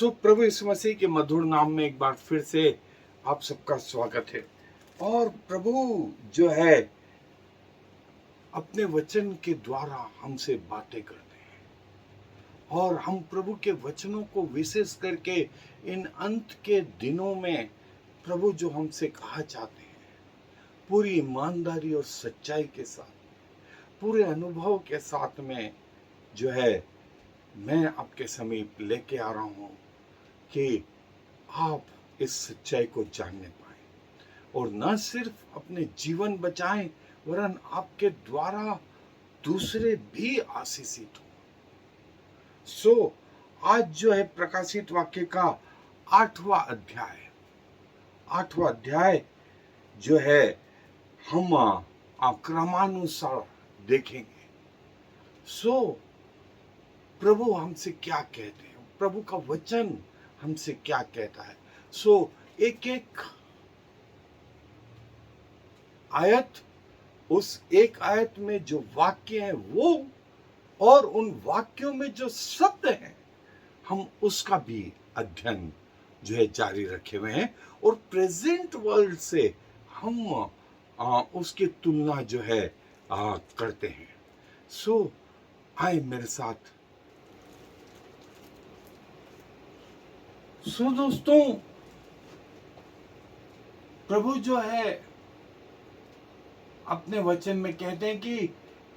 प्रभु यीशु मसीह के मधुर नाम में एक बार फिर से आप सबका स्वागत है। और प्रभु जो है अपने वचन के द्वारा हमसे बातें करते हैं और हम प्रभु के वचनों को विशेष करके इन अंत के दिनों में प्रभु जो हमसे कहा चाहते हैं पूरी ईमानदारी और सच्चाई के साथ, पूरे अनुभव के साथ में जो है मैं आपके समीप लेके आ रहा हूँ कि आप इस सच्चाई को जानने पाएं और न सिर्फ अपने जीवन बचाएं वरन आपके द्वारा दूसरे भी आशीषित हो। आज जो है प्रकाशित वाक्य का 8वां अध्याय जो है हम क्रमानुसार देखेंगे। प्रभु हमसे क्या कहते हैं, प्रभु का वचन हमसे क्या कहता है। एक एक आयत, उस एक आयत में जो वाक्य है वो और उन वाक्यों में जो शब्द हैं हम उसका भी अध्ययन जो है जारी रखे हुए हैं और प्रेजेंट वर्ल्ड से हम उसकी तुलना जो है करते हैं। आए मेरे साथ। दोस्तों, प्रभु जो है अपने वचन में कहते हैं कि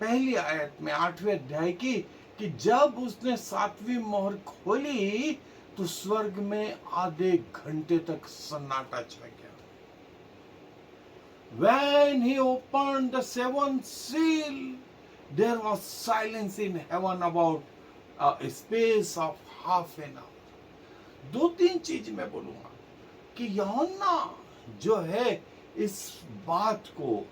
पहली आयत में 8वें अध्याय की कि जब उसने 7वीं मोहर खोली तो स्वर्ग में आधे घंटे तक सन्नाटा छा गया। When he opened the seventh seal, there was silence in heaven about a space of half an hour. 2-3 चीज मैं बोलूंगा कि यूहन्ना जो है इस बात को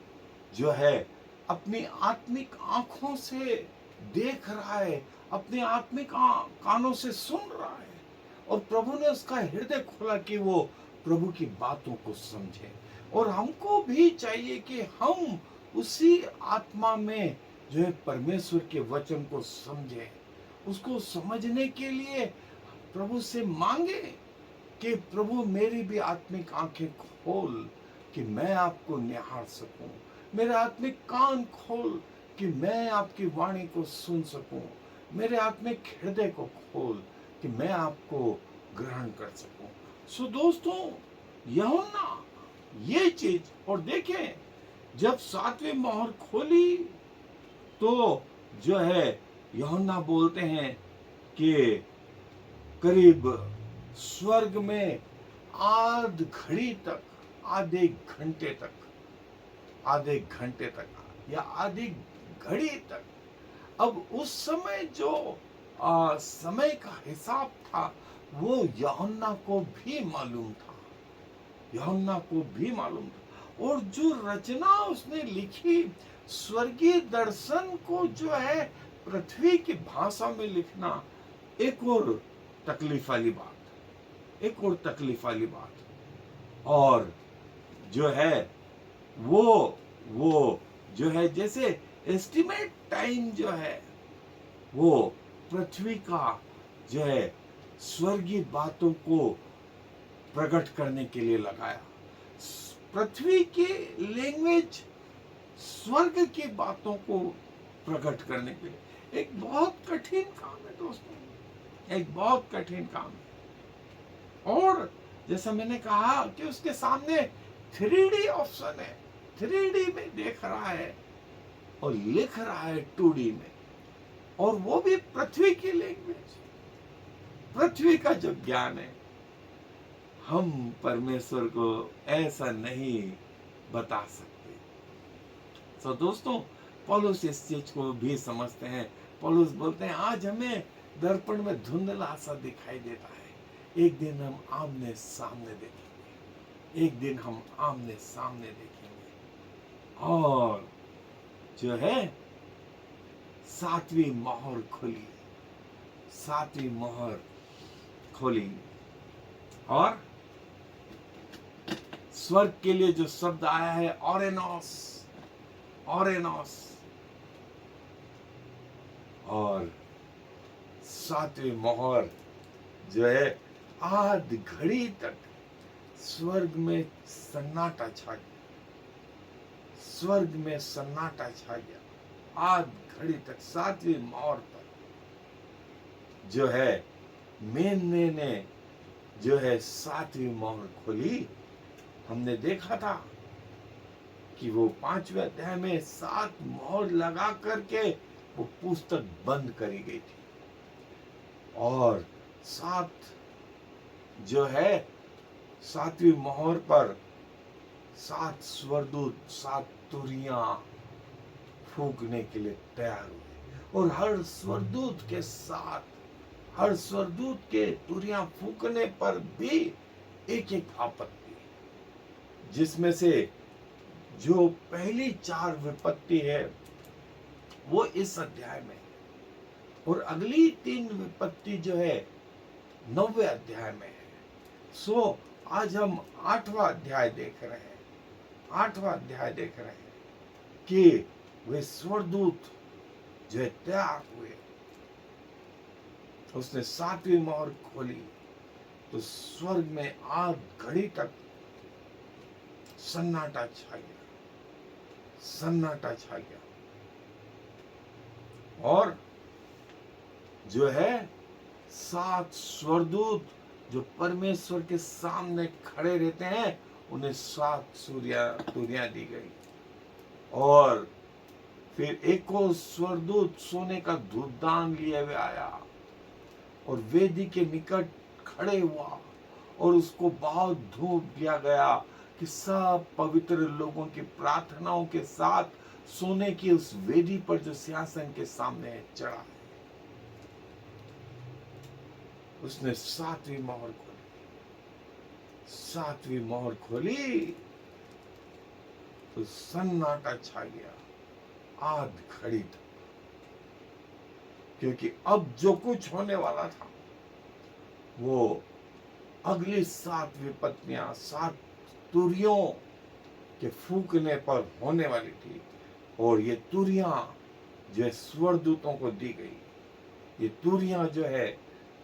जो है अपनी आत्मिक आंखों से देख रहा है, अपने आत्मिक कानों से सुन रहा है और प्रभु ने उसका हृदय खोला कि वो प्रभु की बातों को समझे। और हमको भी चाहिए कि हम उसी आत्मा में जो है परमेश्वर के वचन को समझे, उसको समझने के लिए प्रभु से मांगे कि प्रभु मेरी भी आत्मिक आंखें खोल कि मैं आपको निहार सकूं, मेरे आत्मिक कान खोल कि मैं आपकी वाणी को सुन सकूं, मेरे आत्मिक हृदय को खोल कि मैं आपको ग्रहण कर सकूं। दोस्तों, यूहन्ना ये चीज, और देखें जब 7वीं मोहर खोली तो जो है यूहन्ना बोलते हैं कि करीब स्वर्ग में आधे घंटे तक या आधी घड़ी तक। अब उस समय जो समय का हिसाब था वो यूहन्ना को भी मालूम था, और जो रचना उसने लिखी स्वर्गीय दर्शन को जो है पृथ्वी की भाषा में लिखना एक और तकलीफ वाली बात, और जो है वो जो है जैसे एस्टिमेट टाइम जो है वो पृथ्वी का जो है स्वर्गीय बातों को प्रकट करने के लिए लगाया। पृथ्वी की लैंग्वेज स्वर्ग की बातों को प्रकट करने के लिए एक बहुत कठिन काम है दोस्तों, एक बहुत कठिन काम है। और जैसा मैंने कहा कि उसके सामने 3D ऑप्शन है, 3D में देख रहा है और लिख रहा है 2D में, और वो भी पृथ्वी की लैंग्वेज, पृथ्वी का जो ज्ञान है। हम परमेश्वर को ऐसा नहीं बता सकते। दोस्तों, पौलुस इस चीज को भी समझते हैं। पौलुस बोलते हैं आज हमें दर्पण में धुंधला सा दिखाई देता है, एक दिन हम आमने सामने देखेंगे। और जो है 7वीं मोहर खोली और स्वर्ग के लिए जो शब्द आया है ओरेनोस, और 7वीं मोहर जो है आध घड़ी तक स्वर्ग में सन्नाटा छा गया, स्वर्ग में सन्नाटा छा गया। आध घड़ी तक सातवीं मोहर पर जो है मेमने ने जो है सातवीं मोहर खोली। हमने देखा था कि वो 5वें अध्याय में 7 मोहर लगा करके वो पुस्तक बंद करी गई थी, और 7 जो है 7वीं मोहर पर 7 स्वर्गदूत 7 तुरियां फूंकने के लिए तैयार हुए, और हर स्वर्गदूत के साथ, हर स्वर्गदूत के तुरियां फूंकने पर भी एक एक आपत्ति, जिसमें से जो पहली 4 विपत्ति है वो इस अध्याय में, और अगली 3 विपत्ति जो है 9वें अध्याय में है। सो आज हम 8वां अध्याय देख रहे हैं, 8वां अध्याय देख रहे हैं कि वे स्वर्गदूत जो है तैयार हुए। उसने 7वीं मोहर खोली तो स्वर्ग में आध घड़ी तक सन्नाटा छा गया, सन्नाटा छा गया। और जो है 7 स्वर्गदूत जो परमेश्वर के सामने खड़े रहते हैं, उन्हें 7 तुरियां दी गई। और फिर एक और स्वर्गदूत सोने का धूपदान लिए हुए आया और वेदी के निकट खड़े हुआ, और उसको बहुत धूप दिया गया कि सब पवित्र लोगों की प्रार्थनाओं के साथ सोने की उस वेदी पर जो सिंहासन के सामने चढ़ा है। उसने 7वीं मोहर खोली, 7वीं मोहर खोली तो सन्नाटा छा गया आध घड़ी तक, क्योंकि अब जो कुछ होने वाला था वो अगली 7 विपत्तियां 7 तुरियों के फूकने पर होने वाली थी। और ये तुरियां जो है स्वर्गदूतों को दी गई, ये तुरियां जो है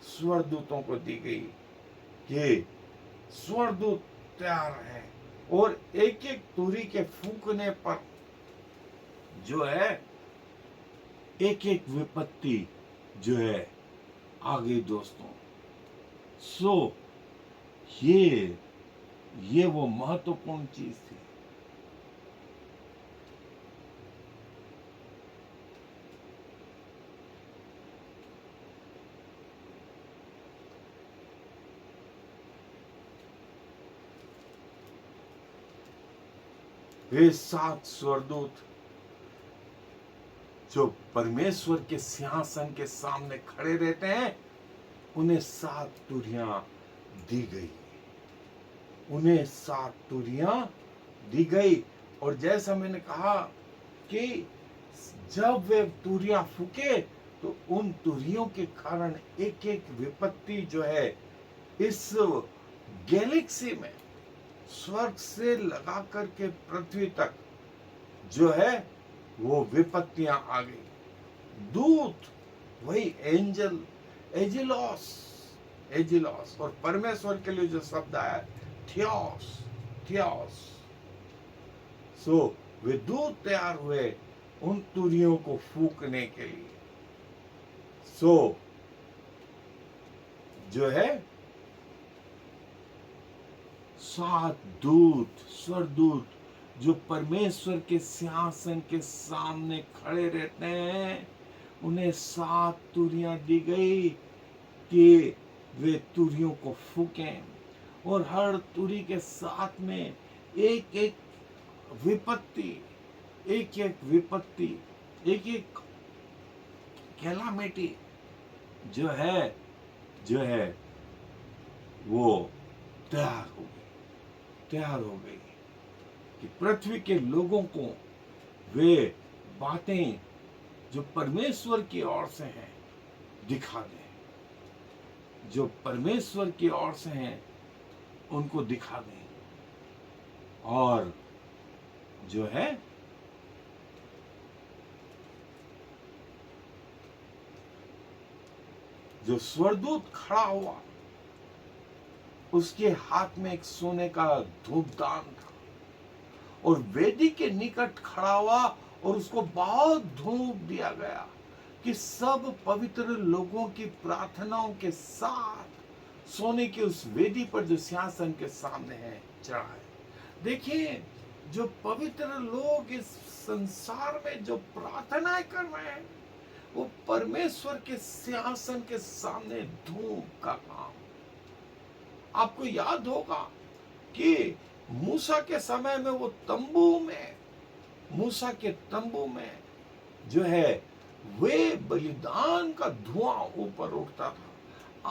स्वर्गदूतों को दी गई कि स्वर्गदूत तैयार हैं, और एक एक तुरी के फूकने पर जो है एक एक विपत्ति जो है आ गई दोस्तों। सो ये वो महत्वपूर्ण चीज थी। वे 7 स्वर्गदूत जो परमेश्वर के सिंहासन के सामने खड़े रहते हैं, उन्हें 7 तुरियां दी गई, उन्हें 7 तुरियां दी गई। और जैसा मैंने कहा कि जब वे तुरियां फूके तो उन तुरियों के कारण एक एक विपत्ति जो है इस गैलेक्सी में स्वर्ग से लगा करके पृथ्वी तक जो है वो विपत्तियां आ गई। दूत वही एंजल, एजिलॉस, एजिलॉस, और परमेश्वर के लिए जो शब्द आया थियोस, थियोस। सो वे दूत तैयार हुए उन तुरियों को फूकने के लिए। सो जो है 7 दूत, स्वर्गदूत जो परमेश्वर के सिंहासन के सामने खड़े रहते हैं, उन्हें 7 तुरियां दी गई कि वे तुरियों को फूकें, और हर तुरी के साथ में एक एक विपत्ति, एक एक विपत्ति, एक एक कैलामिटी जो है वो तैयार हो गई, तैयार हो गई कि पृथ्वी के लोगों को वे बातें जो परमेश्वर की ओर से हैं दिखा दें, जो परमेश्वर की ओर से हैं उनको दिखा दें। और जो है जो स्वर्गदूत खड़ा हुआ उसके हाथ में एक सोने का धूपदान था और वेदी के निकट खड़ा हुआ और उसको बहुत धूप दिया गया कि सब पवित्र लोगों की प्रार्थनाओं के साथ सोने की उस वेदी पर जो सिंहासन के सामने है चढ़ाए। देखिए, जो पवित्र लोग इस संसार में जो प्रार्थनाएं कर रहे हैं वो परमेश्वर के सिंहासन के सामने धूप का काम। आपको याद होगा कि मूसा के समय में वो मूसा के तंबू में जो है वे बलिदान का धुआं ऊपर उठता था।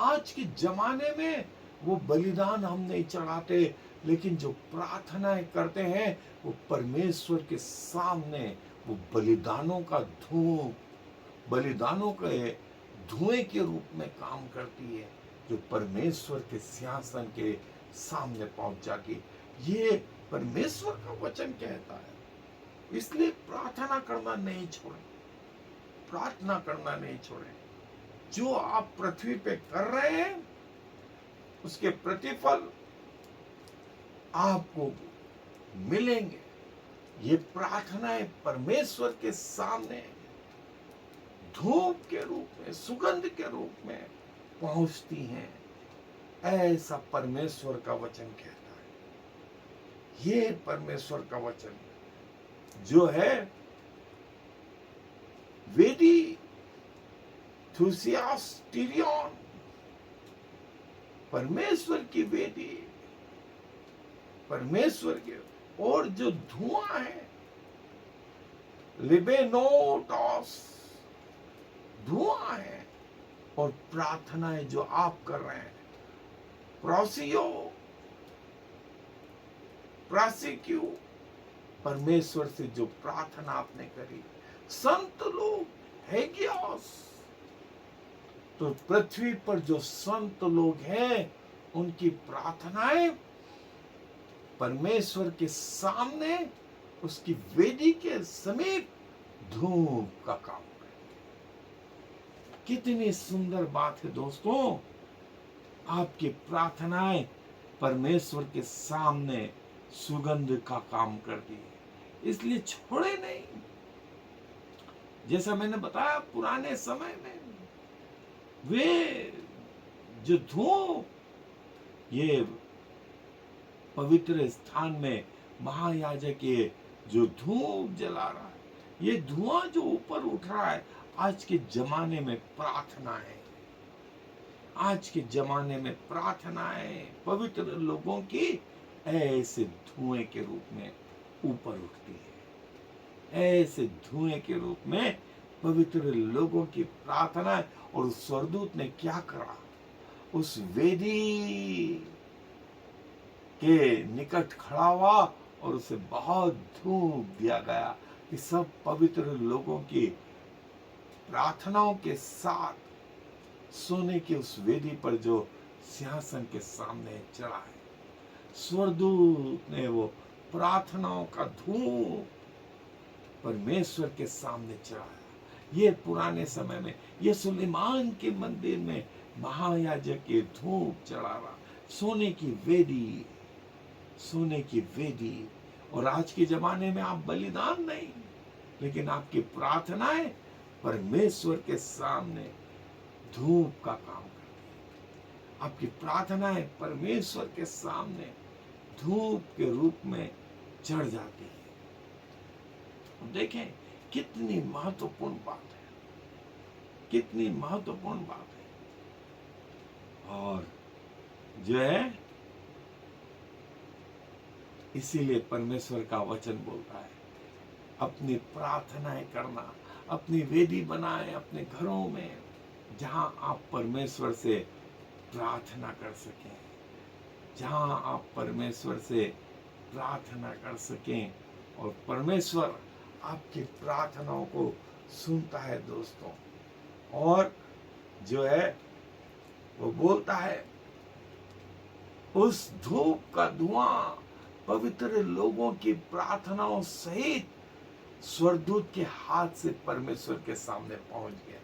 आज के जमाने में वो बलिदान हम नहीं चढ़ाते, लेकिन जो प्रार्थनाएं करते हैं वो परमेश्वर के सामने वो बलिदानों के धुएं के रूप में काम करती है, जो परमेश्वर के सिंहासन के सामने पहुंच जाती। ये परमेश्वर का वचन कहता है। इसलिए प्रार्थना करना नहीं छोड़ें, प्रार्थना करना नहीं छोड़ें। जो आप पृथ्वी पे कर रहे हैं उसके प्रतिफल आपको मिलेंगे। ये प्रार्थनाएं परमेश्वर के सामने धूप के रूप में, सुगंध के रूप में पहुंचती हैं, ऐसा परमेश्वर का वचन कहता है। ये परमेश्वर का वचन जो है वेदी थुसियास्टिरियन, परमेश्वर की वेदी, परमेश्वर के, और जो धुआं है लिबेनोटॉस धुआं है, और प्रार्थनाएं जो आप कर रहे हैं प्रोसिक्यू, परमेश्वर से जो प्रार्थना आपने करी, संत लोग हेगियोस, तो पृथ्वी पर जो संत लोग हैं उनकी प्रार्थनाएं परमेश्वर के सामने उसकी वेदी के समीप धूप का काम करें। कितनी सुंदर बात है दोस्तों, आपकी प्रार्थनाएं परमेश्वर के सामने सुगंध का काम करती है, इसलिए छोड़े नहीं। जैसा मैंने बताया, पुराने समय में वे जो धूप, ये पवित्र स्थान में महायाजक ये जो धूप जला रहा है, ये धुआं जो ऊपर उठ रहा है, आज के जमाने में प्रार्थना है। आज के जमाने में प्रार्थनाएं पवित्र लोगों की ऐसे धुएं के रूप में ऊपर उठती है। ऐसे धुएं के रूप में पवित्र लोगों की प्रार्थना। और उस स्वर्गदूत ने क्या करा, उस वेदी के निकट खड़ा हुआ और उसे बहुत धूप दिया गया कि सब पवित्र लोगों की प्रार्थनाओं के साथ सोने की उस वेदी पर जो सिंहासन के सामने चढ़ा है, स्वर्गदूत ने वो प्रार्थनाओं का धूप परमेश्वर के सामने चढ़ाया। ये पुराने समय में, ये सुलेमान के मंदिर में महायाजक के धूप चढ़ा रहा, सोने की वेदी, सोने की वेदी। और आज के जमाने में आप बलिदान नहीं, लेकिन आपकी प्रार्थनाएं परमेश्वर के सामने धूप का काम करती है। आपकी प्रार्थनाएं परमेश्वर के सामने धूप के रूप में चढ़ जाती है। देखें कितनी महत्वपूर्ण बात है, कितनी महत्वपूर्ण बात है। और जो है, इसीलिए परमेश्वर का वचन बोलता है, अपनी प्रार्थनाएं करना, अपनी वेदी बनाएं अपने घरों में, जहां आप परमेश्वर से प्रार्थना कर सकें, जहां आप परमेश्वर से प्रार्थना कर सकें। और परमेश्वर आपकी प्रार्थनाओं को सुनता है दोस्तों। और जो है वो बोलता है, उस धूप का धुआं पवित्र लोगों की प्रार्थनाओं सहित स्वर्गदूत के हाथ से परमेश्वर के सामने पहुंच गया।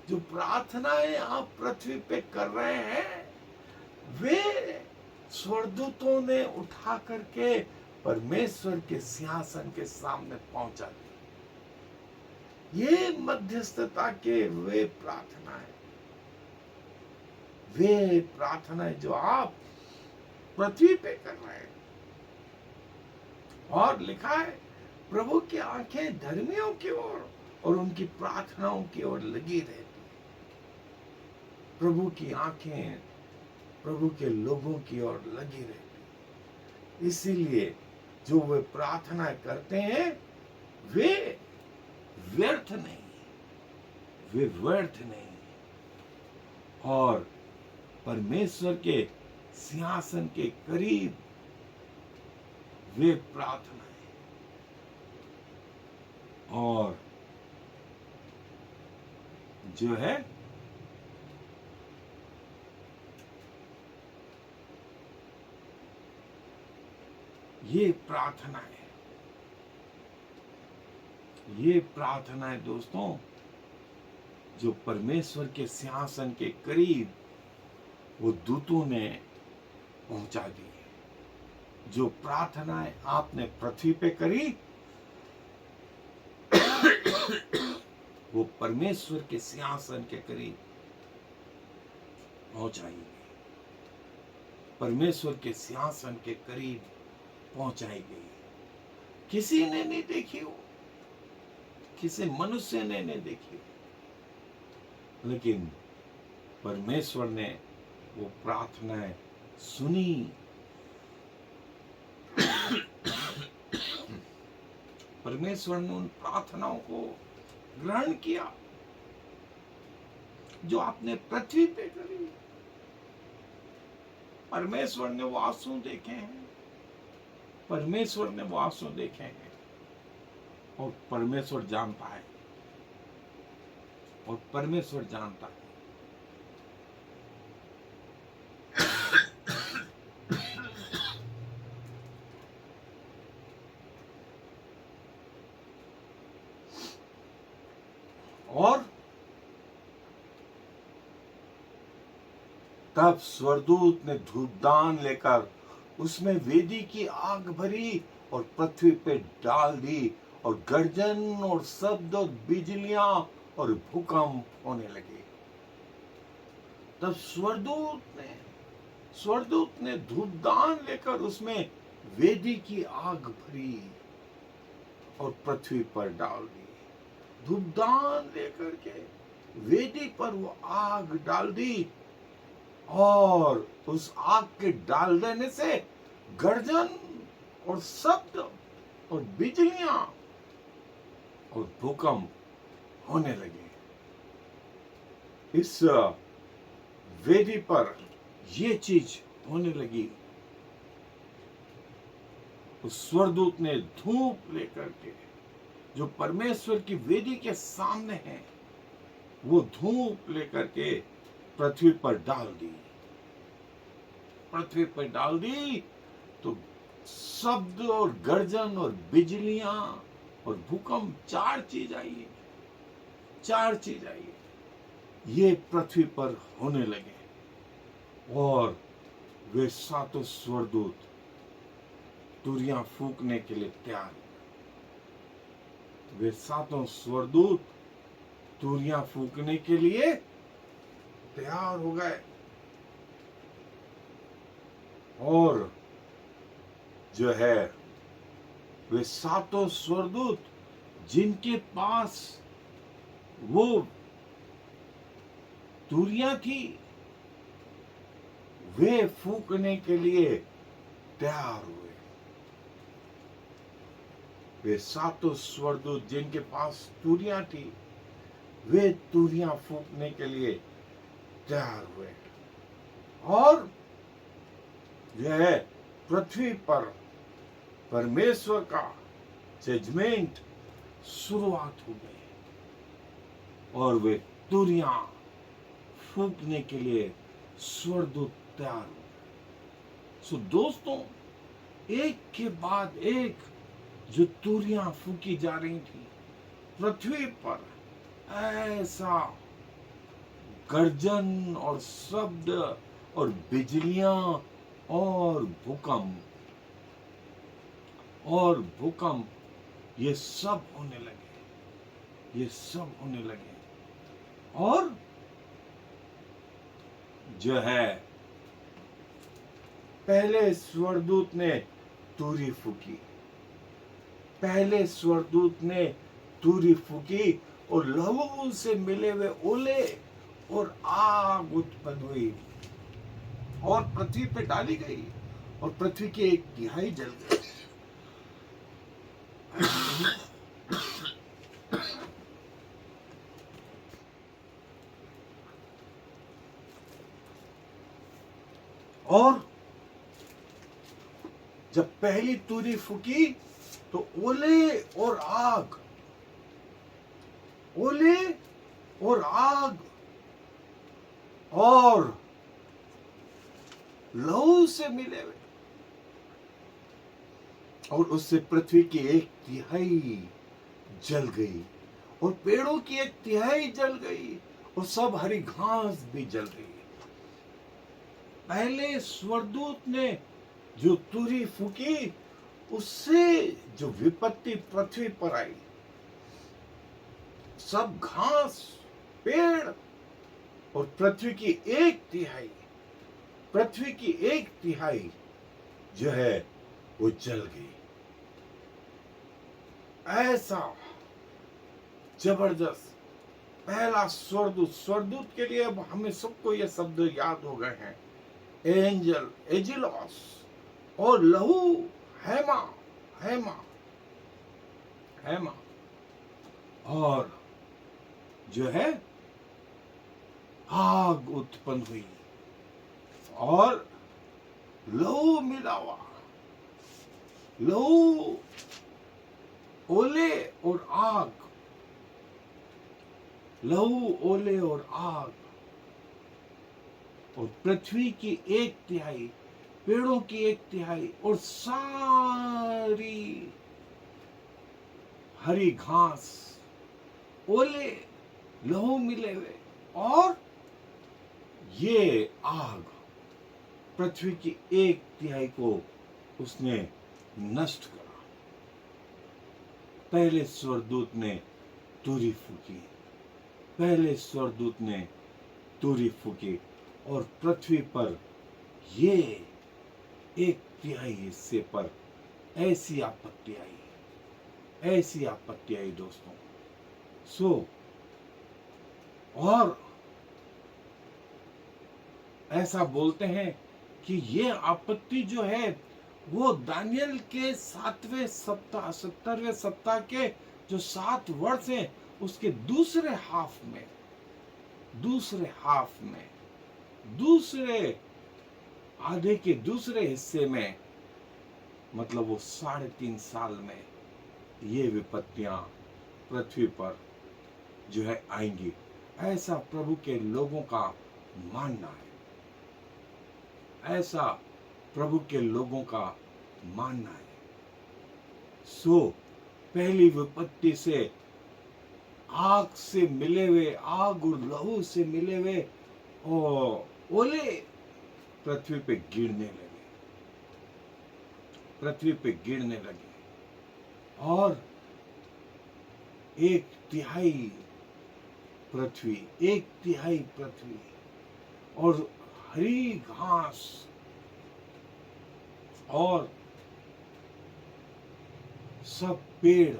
जो प्रार्थनाएं आप पृथ्वी पे कर रहे हैं, वे स्वर्गदूतों ने उठा करके परमेश्वर के सिंहासन के सामने पहुंचा दी। ये मध्यस्थता के वे प्रार्थनाएं जो आप पृथ्वी पे कर रहे हैं। और लिखा है, प्रभु की आंखें धर्मियों की ओर और उनकी प्रार्थनाओं की ओर लगी रहती। प्रभु की आंखें प्रभु के लोगों की ओर लगी रहती। इसीलिए जो वे प्रार्थना करते हैं वे व्यर्थ नहीं। और परमेश्वर के सिंहासन के करीब वे प्रार्थनाएं और जो है ये प्रार्थनाएं दोस्तों जो परमेश्वर के सिंहासन के करीब वो दूतों ने पहुंचा दी। जो प्रार्थनाएं आपने पृथ्वी पे करी वो परमेश्वर के सिंहासन के करीब पहुंचाई गई। परमेश्वर के सिंहासन के करीब पहुंचाई गई। किसी ने नहीं देखी हो, किसी मनुष्य ने नहीं देखी, लेकिन परमेश्वर ने वो प्रार्थनाएं सुनी। परमेश्वर ने उन प्रार्थनाओं को ग्रहण किया जो आपने पृथ्वी पे करी। परमेश्वर ने वो आंसू देखे हैं, परमेश्वर ने वो आंसू देखे हैं और परमेश्वर जानता है, और परमेश्वर जानता है। और तब स्वर्गदूत ने धूपदान लेकर उसमें वेदी की आग भरी और पृथ्वी पे डाल दी, और गर्जन और शब्द और बिजलियां और भूकंप होने लगे। तब स्वर्गदूत ने धूपदान लेकर उसमें वेदी की आग भरी और पृथ्वी पर डाल दी। धूपदान लेकर के वेदी पर वो आग डाल दी, और उस आग के डाल देने से गर्जन और शब्द और बिजलियां और भूकंप होने लगे। इस वेदी पर ये चीज होने लगी। उस स्वर्गदूत ने धूप लेकर के जो परमेश्वर की वेदी के सामने है वो धूप लेकर के पृथ्वी पर डाल दी। पृथ्वी पर डाल दी तो शब्द और गर्जन और बिजलियां और भूकंप, चार चीज आई। ये पृथ्वी पर होने लगे। और वे सातों स्वर्गदूत तुरियां फूंकने के लिए तैयार हुए। वे सातों स्वर्गदूत तुरियां फूंकने के लिए तैयार हो गए। और जो है वे सातों स्वर्गदूत जिनके पास वो तुरियां थी वे फूंकने के लिए तैयार हुए। वे सातों स्वर्गदूत जिनके पास तुरियां थी वे तुरियां फूंकने के लिए तैयार हुए। और जो है पृथ्वी पर परमेश्वर का जजमेंट शुरुआत हो गई, और वे तुरियां फूंकने के लिए स्वर्गदूत तैयार हो। सो दोस्तों, एक के बाद एक जो तुरियां फूंकी जा रही थी पृथ्वी पर, ऐसा गर्जन और शब्द और बिजलियां और भूकंप ये सब होने लगे, ये सब होने लगे। और जो है पहले स्वर्गदूत ने तुरी फूकी, पहले स्वर्गदूत ने तुरी फूकी और लहू से मिले हुए ओले और आग उत्पन्न हुई और पृथ्वी पे डाली गई और पृथ्वी की 1/3 जल गई। और जब पहली तुरी फूकी तो ओले और आग, ओले और आग और लहू से मिले हुए और उससे पृथ्वी की 1/3 जल गई और पेड़ों की 1/3 जल गई और सब हरी घास भी जल गई। पहले स्वर्गदूत ने जो तुरी फूकी उससे जो विपत्ति पृथ्वी पर आई, सब घास, पेड़ और पृथ्वी की 1/3, पृथ्वी की 1/3 जो है वो जल गई। ऐसा जबरदस्त पहला स्वर्गदूत, स्वर्गदूत के लिए अब हमें सबको ये शब्द याद हो गए हैं, एंजल, एजिलॉस और लहू, हेमा, हेमा, हेमा और जो है आग उत्पन्न हुई और लहू मिला हुआ, लहू, ओले और आग, लहू, ओले और आग और पृथ्वी की 1/3, पेड़ों की 1/3 और सारी हरी घास, ओले, लहू मिले हुए और ये आग पृथ्वी की 1/3 को उसने नष्ट करा। पहले स्वर्गदूत ने तुरी फूकी, पहले स्वर्गदूत ने तुरी फूकी और पृथ्वी पर ये 1/3 हिस्से पर ऐसी आपत्ति आई, ऐसी आपत्ति आई दोस्तों। और ऐसा बोलते हैं कि ये आपत्ति जो है वो दानियल के 7वें सप्ताह, 70वें सप्ताह के जो 7 वर्ष हैं उसके दूसरे हाफ में, दूसरे आधे के दूसरे हिस्से में, मतलब वो 3.5 साल में ये विपत्तियां पृथ्वी पर जो है आएंगी, ऐसा प्रभु के लोगों का मानना है, ऐसा प्रभु के लोगों का मानना है। पहली विपत्ति से आग से मिले हुए, आग और लहू से मिले हुए और ओले पृथ्वी पे गिरने लगे, पृथ्वी पे गिरने लगे और 1/3 पृथ्वी, 1/3 पृथ्वी और हरी घास और सब पेड़,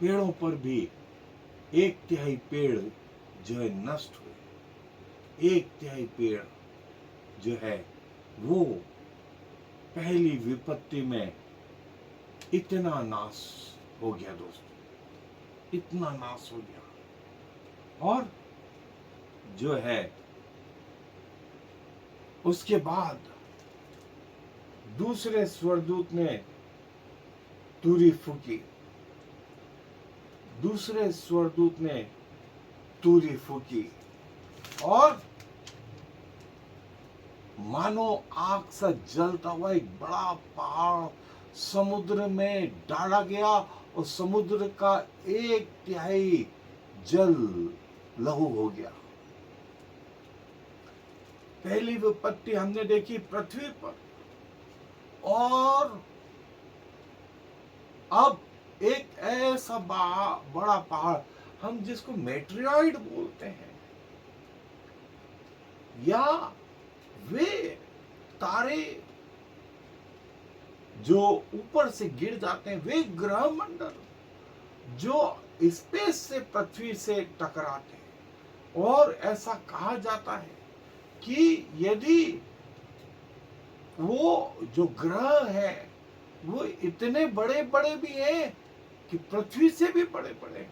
पेड़ों पर भी 1/3 पेड़ जो है नष्ट हुए, 1/3 पेड़ जो है वो पहली विपत्ति में इतना नाश हो गया दोस्तों, इतना नाश हो गया। और जो है उसके बाद दूसरे स्वर्गदूत ने तुरी फूकी, दूसरे स्वर्गदूत ने तुरी फूकी और मानो आग से जलता हुआ एक बड़ा पहाड़ समुद्र में डाला गया और समुद्र का 1/3 जल लहू हो गया। पहली विपत्ति हमने देखी पृथ्वी पर, और अब एक ऐसा बड़ा पहाड़, हम जिसको मेट्रियाइड बोलते हैं, या वे तारे जो ऊपर से गिर जाते हैं, वे ग्रह मंडल जो स्पेस से पृथ्वी से टकराते हैं। और ऐसा कहा जाता है कि यदि वो जो ग्रह है वो इतने बड़े बड़े भी हैं कि पृथ्वी से भी बड़े बड़े हैं,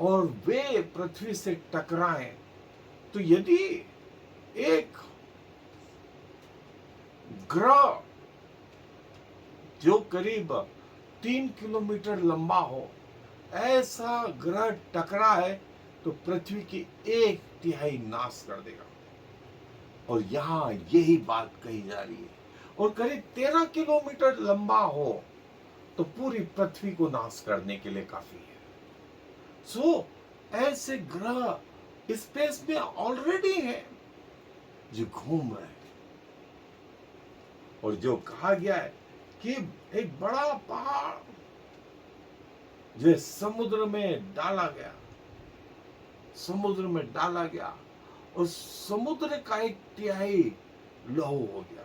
और वे पृथ्वी से टकराएं, तो यदि एक ग्रह जो करीब 3 किलोमीटर लंबा हो, ऐसा ग्रह टकरा है तो पृथ्वी की 1/3 नाश कर देगा। और यहां यही बात कही जा रही है। और करीब 13 किलोमीटर लंबा हो तो पूरी पृथ्वी को नाश करने के लिए काफी है। सो ऐसे ग्रह स्पेस में ऑलरेडी हैं जो घूम रहे हैं। और जो कहा गया है कि एक बड़ा पहाड़ जो समुद्र में डाला गया, समुद्र में डाला गया, और समुद्र का 1/3 लहू हो गया,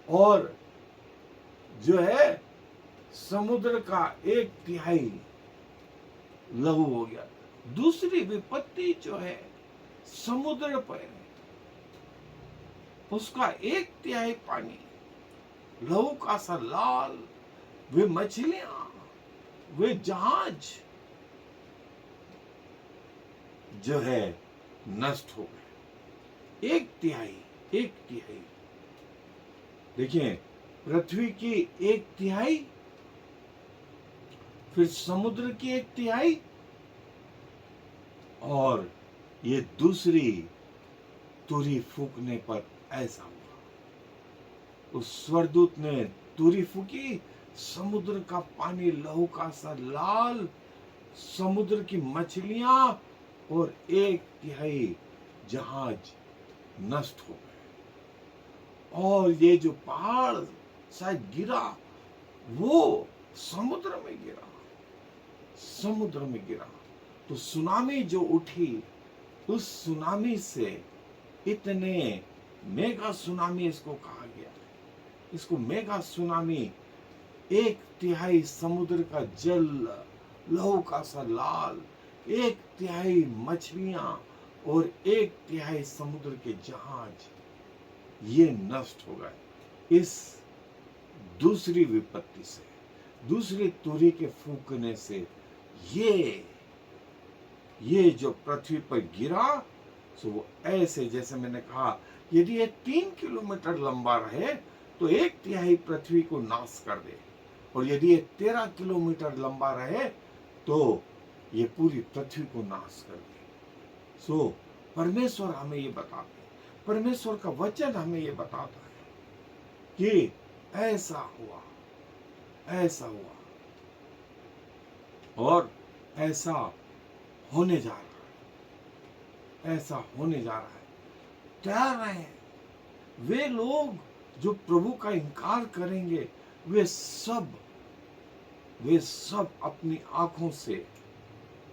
और जो है समुद्र का 1/3 लहू हो गया। दूसरी विपत्ति जो है समुद्र पर, उसका 1/3 पानी लहू का सा लाल, वे मछलियां, वे जहाज जो है नष्ट हो गए। 1/3 देखिए, पृथ्वी की 1/3, फिर समुद्र की 1/3, और ये दूसरी तुरी फूकने पर ऐसा हुआ। उस स्वर्गदूत ने तुरी फूकी, समुद्र का पानी लहू का सा लाल, समुद्र की मछलियां और 1/3 जहाज नष्ट हो गए। और ये जो पहाड़ शायद गिरा, वो समुद्र में गिरा, समुद्र में गिरा। तो सुनामी जो उठी, उस सुनामी से, इतने मेगा सुनामी इसको कहा गया है, इसको मेगा सुनामी, 1/3 समुद्र का जल लहू का सा लाल, 1/3 मछलियां और 1/3 समुद्र के जहाज, ये नष्ट हो गए इस दूसरी विपत्ति से, दूसरी तुरी के फूकने से। ये जो पृथ्वी पर गिरा, सो वो ऐसे, जैसे मैंने कहा, यदि ये 3 किलोमीटर लंबा रहे तो 1/3 पृथ्वी को नाश कर दे, और यदि ये 13 किलोमीटर लंबा रहे तो ये पूरी पृथ्वी को नाश कर दे। सो परमेश्वर हमें ये बताते हैं, परमेश्वर का वचन हमें ये बताता है कि ऐसा हुआ, ऐसा हुआ, और ऐसा होने जा रहा है, ऐसा होने जा रहा है। तैयार रहें। वे लोग जो प्रभु का इनकार करेंगे, वे सब अपनी आंखों से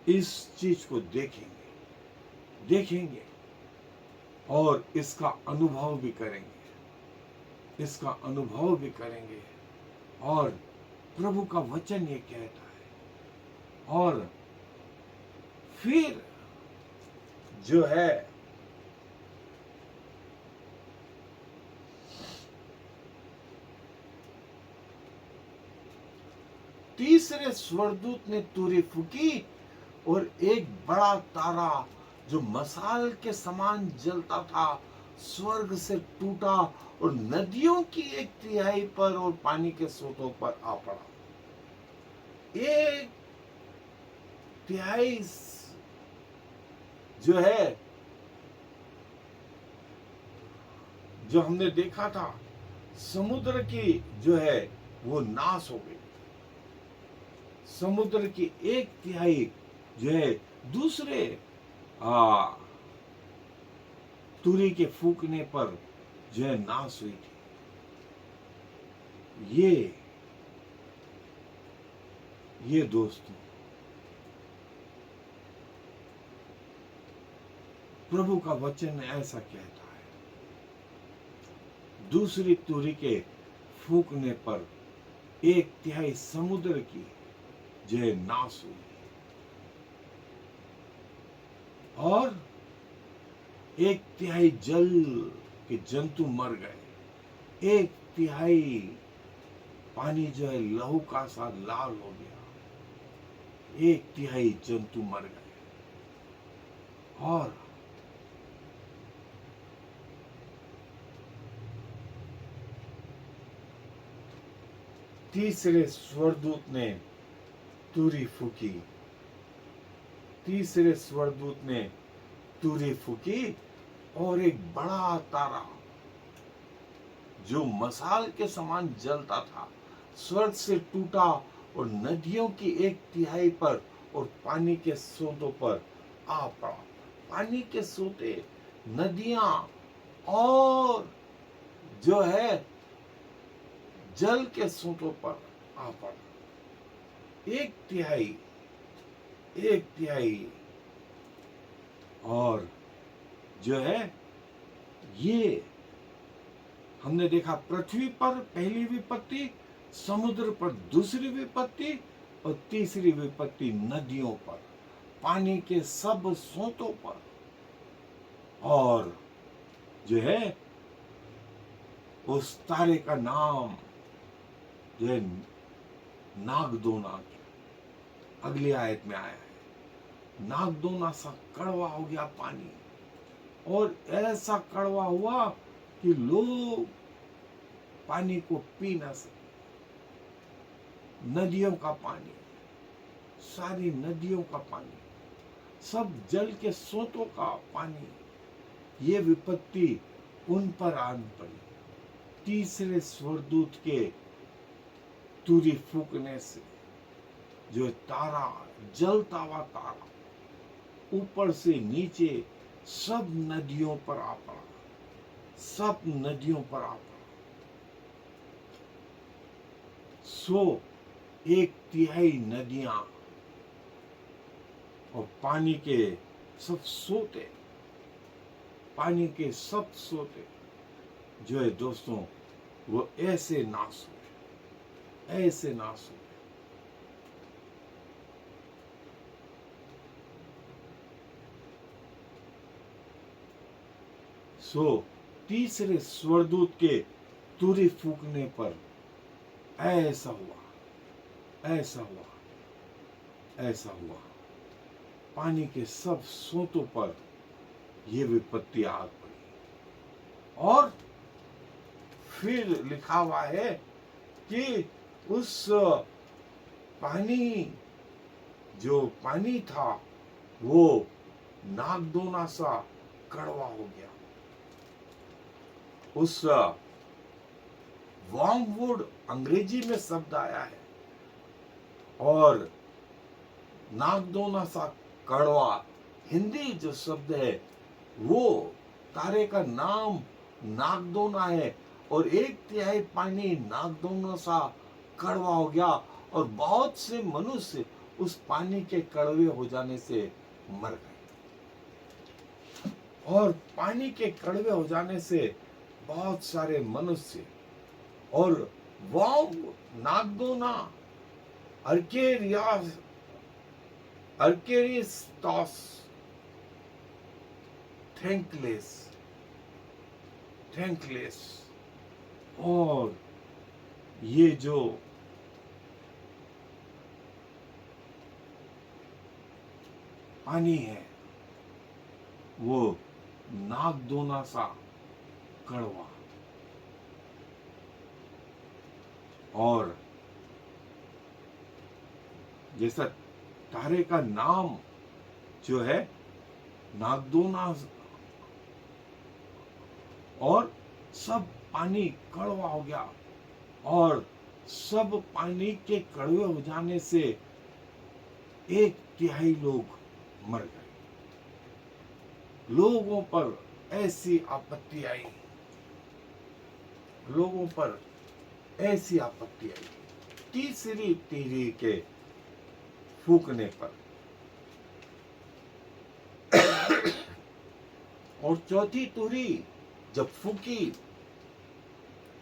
इस चीज को देखेंगे और इसका अनुभव भी करेंगे, इसका अनुभव भी करेंगे। और प्रभु का वचन ये कहता है। और फिर जो है तीसरे स्वर्गदूत ने तुरी फूकी, और एक बड़ा तारा जो मसाल के समान जलता था स्वर्ग से टूटा और नदियों की 1/3 पर और पानी के स्रोतों पर आ पड़ा। 1/3 जो है, जो हमने देखा था समुद्र की जो है वो नाश हो गई। समुद्र की 1/3 जो है दूसरे तुरी के फूकने पर जो है नाश हुई थी। ये दोस्तों, प्रभु का वचन ऐसा कहता है, दूसरी तुरी के फूकने पर 1/3 समुद्र की जो है नाश हुई और 1/3 जल के जंतु मर गए, 1/3 पानी जो है लहू का सा लाल हो गया, 1/3 जंतु मर गए। और तीसरे स्वर्गदूत ने तुरी फूकी, तीसरे स्वर्गदूत ने तुरी फूकी और एक बड़ा तारा जो मसाल के समान जलता था स्वर्ग से टूटा और नदियों की 1/3 पर और पानी के सोतों पर आ पड़ा। पानी के सोते, नदियां और जो है जल के सोतों पर आ पड़ा। 1/3 और जो है ये हमने देखा, पृथ्वी पर पहली विपत्ति, समुद्र पर दूसरी विपत्ति और तीसरी विपत्ति नदियों पर, पानी के सब सोतों पर। और जो है उस तारे का नाम जो है नागदोना, अगली आयत में आया है। नागदोना सा कड़वा हो गया पानी, और ऐसा कड़वा हुआ कि लोग पानी को पी ना सके। नदियों का पानी, सारी नदियों का पानी, सब जल के सोतों का पानी, ये विपत्ति उन पर आन पड़ी तीसरे स्वर्गदूत के तुरी फूकने से। जो तारा, जलता हुआ तारा ऊपर से नीचे सब नदियों पर आ पड़ा, सब नदियों पर आ पड़ा। 1/3 नदियां और पानी के सब सोते, पानी के सब सोते जो है दोस्तों वो ऐसे नाश हुए, ऐसे नाश हुए। तीसरे स्वर्गदूत के तुरी फूकने पर ऐसा हुआ, ऐसा हुआ, ऐसा हुआ। पानी के सब सोतों पर यह विपत्ति आ पड़ी। और फिर लिखा हुआ है कि उस पानी, जो पानी था वो नागदोना सा कड़वा हो गया। उस वर्मवुड अंग्रेजी में शब्द आया है, और नागदोना सा कड़वा हिंदी जो शब्द है वो तारे का नाम नागदोना है। और 1/3 पानी नागदोना सा कड़वा हो गया, और बहुत से मनुष्य उस पानी के कड़वे हो जाने से मर गए। और पानी के कड़वे हो जाने से बहुत सारे मनुष्य, और नागदोना अर्केरिस्टॉस थैंकलेस, और ये जो पानी है वो नागदोना सा कड़वा, और जैसा तारे का नाम जो है नागदोना, और सब पानी कड़वा हो गया, और सब पानी के कड़वे हो जाने से 1/3 लोग मर गए। लोगों पर ऐसी आपत्ति आई, लोगों पर ऐसी आपत्ति आई, तीसरी तीली के फूकने पर। और चौथी तुरी जब फूकी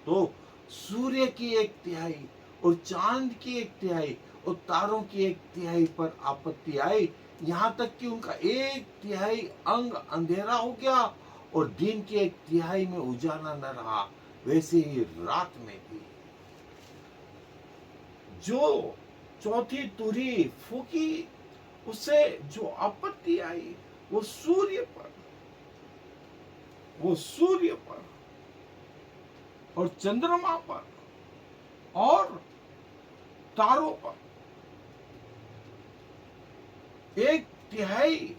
तो सूर्य की 1/3 और चांद की 1/3 और तारों की 1/3 पर आपत्ति आई, यहाँ तक कि उनका 1/3 अंग अंधेरा हो गया और दिन की 1/3 में उजाला न रहा। वैसे ही रात में भी जो चौथी तुरी फूकी, उससे जो आपत्ति आई वो सूर्य पर और चंद्रमा पर और तारों पर। 1/3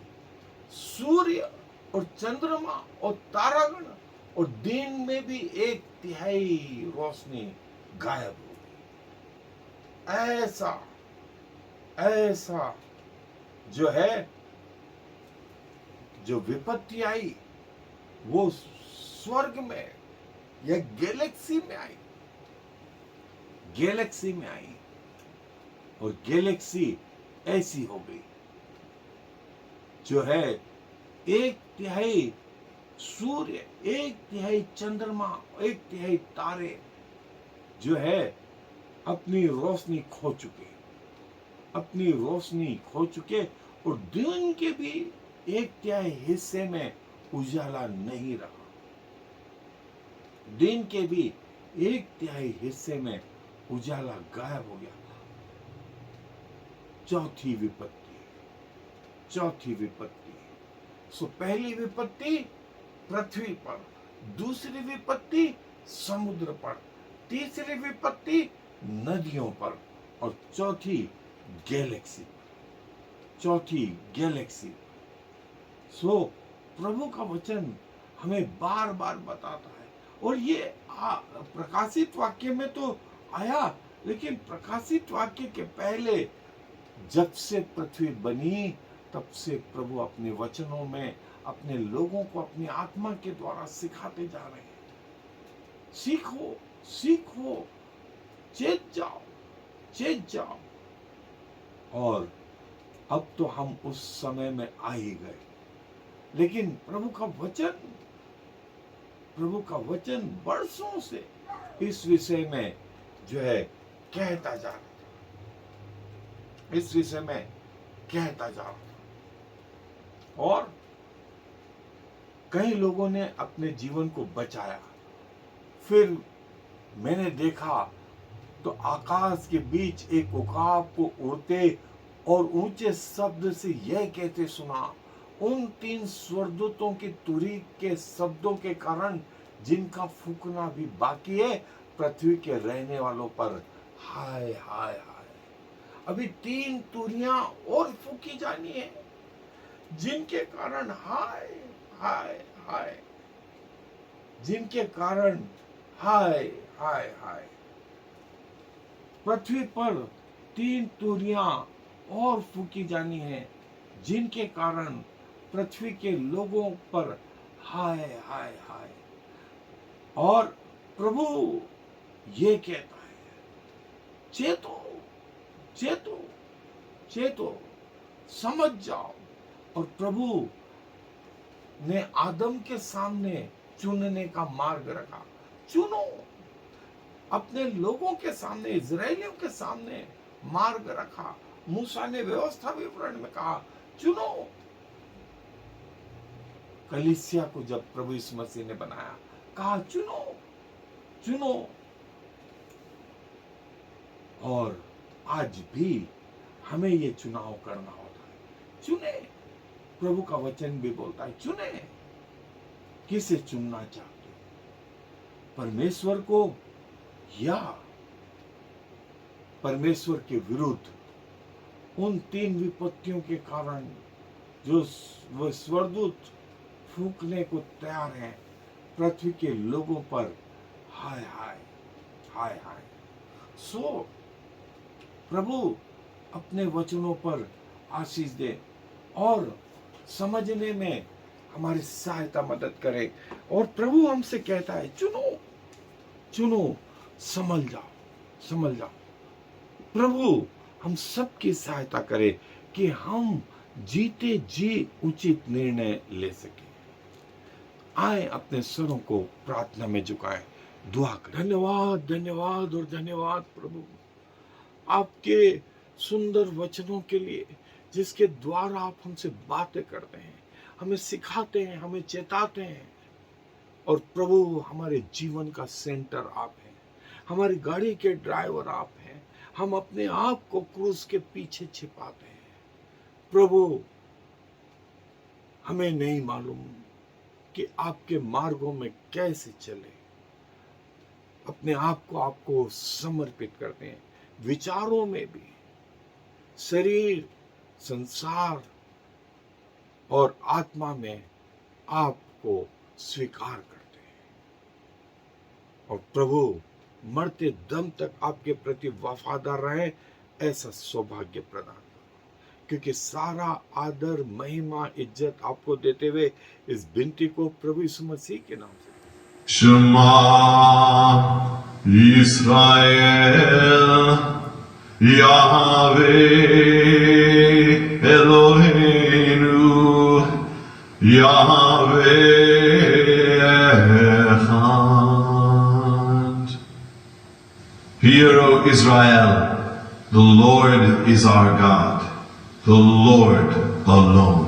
सूर्य और चंद्रमा और तारागण और दिन में भी 1/3 रोशनी गायब हो गई। ऐसा जो है, जो विपत्ति आई वो स्वर्ग में या गैलेक्सी में आई और गैलेक्सी ऐसी हो गई जो है 1/3 सूर्य, 1/3 चंद्रमा, 1/3 तारे जो है अपनी रोशनी खो चुके और दिन के भी 1/3 हिस्से में उजाला नहीं रहा। दिन के भी 1/3 हिस्से में उजाला गायब हो गया। चौथी विपत्ति। सो पहली विपत्ति पृथ्वी पर, दूसरी विपत्ति समुद्र पर, तीसरी विपत्ति नदियों पर और चौथी गैलेक्सी। सो प्रभु का वचन हमें बार बार बताता है और ये प्रकाशित वाक्य में तो आया, लेकिन प्रकाशित वाक्य के पहले जब से पृथ्वी बनी तब से प्रभु अपने वचनों में अपने लोगों को अपनी आत्मा के द्वारा सिखाते जा रहे हैं। सीखो, चेत जाओ। और अब तो हम उस समय में आ ही गए, लेकिन प्रभु का वचन वर्षों से इस विषय में जो है कहता जा रहा था। और कई लोगों ने अपने जीवन को बचाया। फिर मैंने देखा तो आकाश के बीच एक उकाब को उड़ते और ऊंचे शब्द से यह कहते सुना, उन 3 स्वर्गदूतों की तुरी के शब्दों के कारण जिनका फूकना भी बाकी है, पृथ्वी के रहने वालों पर हाय हाय हाय। अभी 3 तुरियां और फूकी जानी है, जिनके कारण हाय हाय हाय, जिनके कारण हाय हाय हाय। पृथ्वी पर 3 तुरियां और फूकी जानी है, जिनके कारण पृथ्वी के लोगों पर हाय हाय हाय। और प्रभु ये कहता है, चेतो, समझ जाओ। और प्रभु ने आदम के सामने चुनने का मार्ग रखा। चुनो, अपने लोगों के सामने, इजरायलियों के सामने मार्ग रखा। मूसा ने व्यवस्था विवरण में कहा चुनो। कलीसिया को जब प्रभु यीशु मसीह ने बनाया, कहा चुनो। और आज भी हमें ये चुनाव करना होता है। चुने, प्रभु का वचन भी बोलता है चुने। किसे चुनना चाहते हो, परमेश्वर को या परमेश्वर के विरुद्ध? उन 3 विपत्तियों के कारण जो वो स्वर्गदूत फूकने को तैयार हैं पृथ्वी के लोगों पर, हाय हाय हाय हाय। सो प्रभु अपने वचनों पर आशीष दे और समझने में हमारी सहायता मदद करे। और प्रभु हमसे कहता है चुनो, चुनो, संभल जाओ, संभल जाओ। प्रभु हम सबकी सहायता करे कि हम जीते जी उचित निर्णय ले सके। आए अपने स्वरों को प्रार्थना में झुकाएं, दुआ करें। धन्यवाद, धन्यवाद और धन्यवाद प्रभु, आपके सुंदर वचनों के लिए, जिसके द्वारा आप हमसे बातें करते हैं, हमें सिखाते हैं, हमें चेताते हैं। और प्रभु हमारे जीवन का सेंटर आप हैं, हमारी गाड़ी के ड्राइवर आप हैं। हम अपने आप को क्रूस के पीछे छिपाते हैं। प्रभु हमें नहीं मालूम कि आपके मार्गों में कैसे चले। अपने आप को आपको समर्पित करते हैं, विचारों में भी, शरीर, संसार और आत्मा में आपको स्वीकार करते हैं। और प्रभु मरते दम तक आपके प्रति वफादार रहे, ऐसा सौभाग्य प्रदान करो। क्योंकि सारा आदर, महिमा, इज्जत आपको देते हुए इस विनती को प्रभु यीशु मसीह के नाम से। Shema Yisrael Yahweh Eloheinu Yahweh Echad. Hear, O Israel, the Lord is our God, the Lord alone.